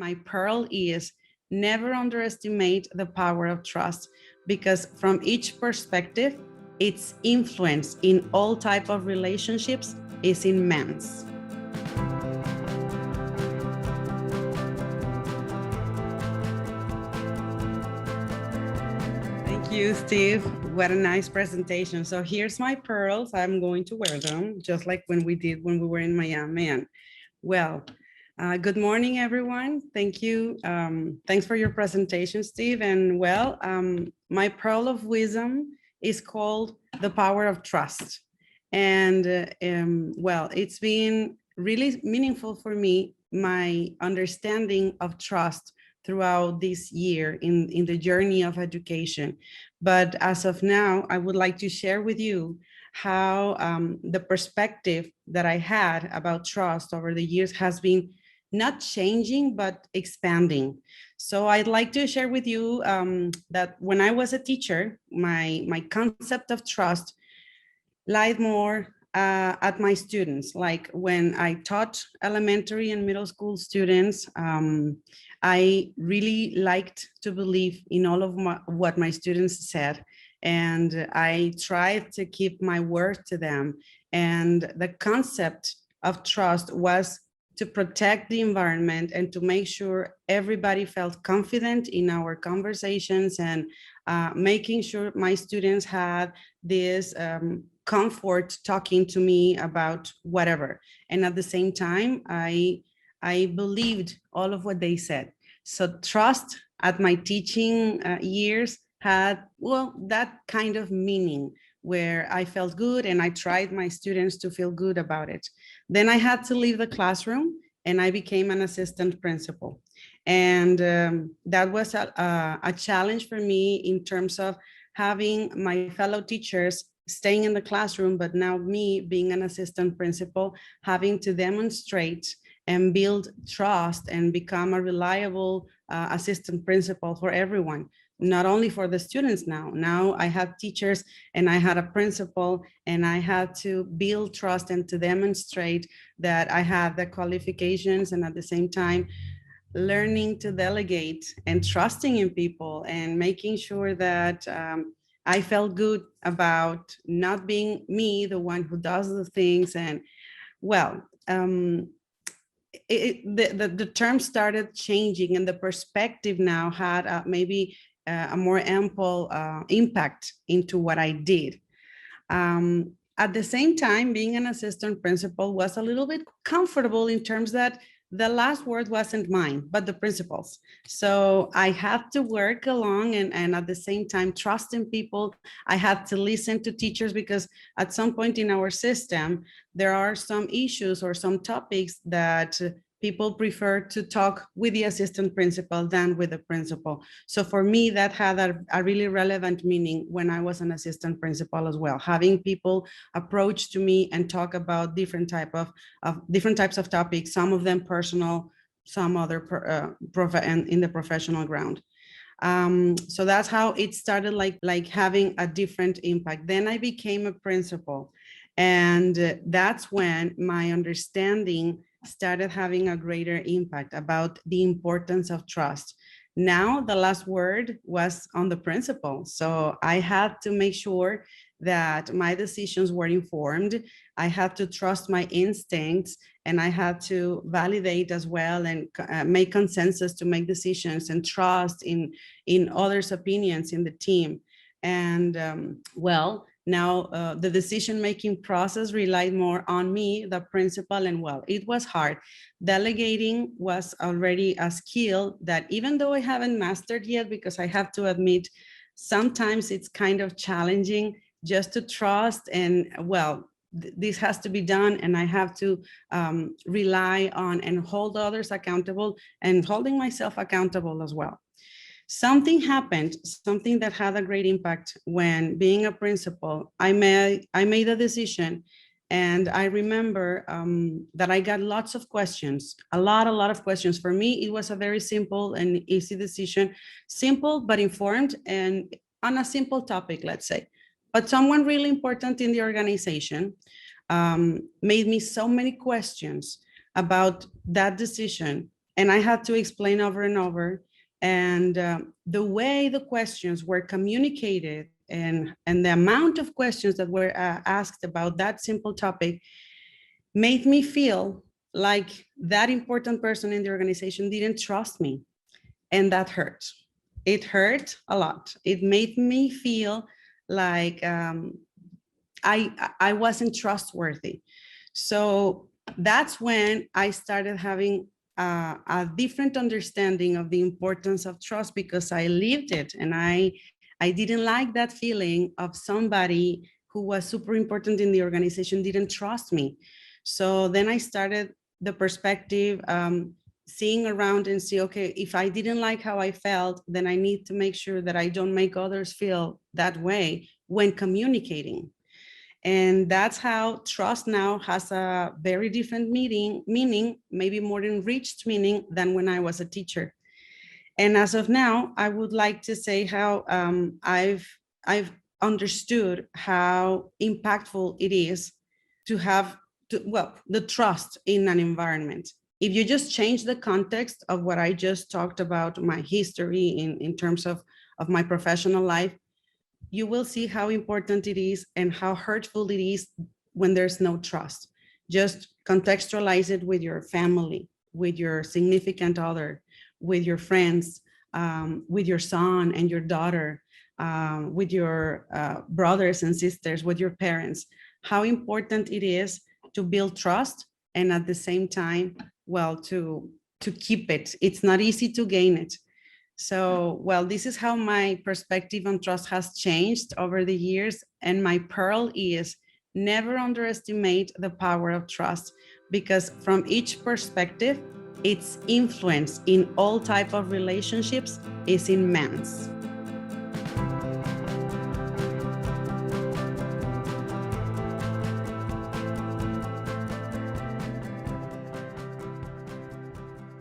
my pearl is never underestimate the power of trust, because from each perspective, its influence in all type of relationships is immense. Thank you, Steve. What a nice presentation. So here's my pearls. I'm going to wear them just like when we were in Miami. And well, good morning, everyone. Thank you. Thanks for your presentation, Steve. And well, my pearl of wisdom is called the power of trust. And well, it's been really meaningful for me, my understanding of trust throughout this year in the journey of education. But as of now, I would like to share with you how the perspective that I had about trust over the years has been not changing, but expanding. So I'd like to share with you that when I was a teacher, my concept of trust lied more at my students. Like when I taught elementary and middle school students, I really liked to believe in all of what my students said. And I tried to keep my word to them. And the concept of trust was to protect the environment and to make sure everybody felt confident in our conversations, and making sure my students had this comfort talking to me about whatever. And at the same time, I believed all of what they said. So trust at my teaching years had, well, that kind of meaning where I felt good and I tried my students to feel good about it. Then I had to leave the classroom and I became an assistant principal. And that was a challenge for me in terms of having my fellow teachers staying in the classroom, but now me being an assistant principal, having to demonstrate and build trust and become a reliable assistant principal for everyone, not only for the students now. Now I have teachers and I had a principal, and I had to build trust and to demonstrate that I had the qualifications, and at the same time, learning to delegate and trusting in people and making sure that I felt good about not being me, the one who does the things. And well, the term started changing, and the perspective now had maybe a more ample impact into what I did. At the same time, being an assistant principal was a little bit comfortable in terms that the last word wasn't mine, but the principal's. So I had to work along and at the same time trust in people. I had to listen to teachers, because at some point in our system, there are some issues or some topics that people prefer to talk with the assistant principal than with the principal. So for me, that had a really relevant meaning when I was an assistant principal as well, having people approach to me and talk about different types of topics, some of them personal, some other in the professional ground. So that's how it started, like having a different impact. Then I became a principal, and that's when my understanding started having a greater impact about the importance of trust. Now the last word was on the principal, so I had to make sure that my decisions were informed. I had to trust my instincts, and I had to validate as well and make consensus to make decisions, and trust in others' opinions in the team. And well, now the decision-making process relied more on me, the principal, and well, it was hard. Delegating was already a skill that, even though I haven't mastered yet, because I have to admit, sometimes it's kind of challenging just to trust, and well, this has to be done, and I have to rely on and hold others accountable, and holding myself accountable as well. Something happened, something that had a great impact when being a principal. I made a decision, and I remember that I got lots of questions, a lot of questions. For me, it was a very simple and easy decision, simple but informed, and on a simple topic, let's say. But someone really important in the organization made me so many questions about that decision, And I had to explain over and over. And the way the questions were communicated and the amount of questions that were asked about that simple topic made me feel like that important person in the organization didn't trust me. And that hurt. It hurt a lot. It made me feel like I wasn't trustworthy. So that's when I started having a different understanding of the importance of trust, because I lived it, and I didn't like that feeling of somebody who was super important in the organization didn't trust me. So then I started the perspective, seeing around and see, okay, if I didn't like how I felt, then I need to make sure that I don't make others feel that way when communicating. And that's how trust now has a very different meaning, maybe more enriched meaning than when I was a teacher. And as of now, I would like to say how I've understood how impactful it is to have the trust in an environment. If you just change the context of what I just talked about, my history in terms of my professional life, you will see how important it is and how hurtful it is when there's no trust. Just contextualize it with your family, with your significant other, with your friends, with your son and your daughter, with your brothers and sisters, with your parents, how important it is to build trust, and at the same time, well, to keep it. It's not easy to gain it. So, well, this is how my perspective on trust has changed over the years. And my pearl is never underestimate the power of trust, because from each perspective, its influence in all type of relationships is immense.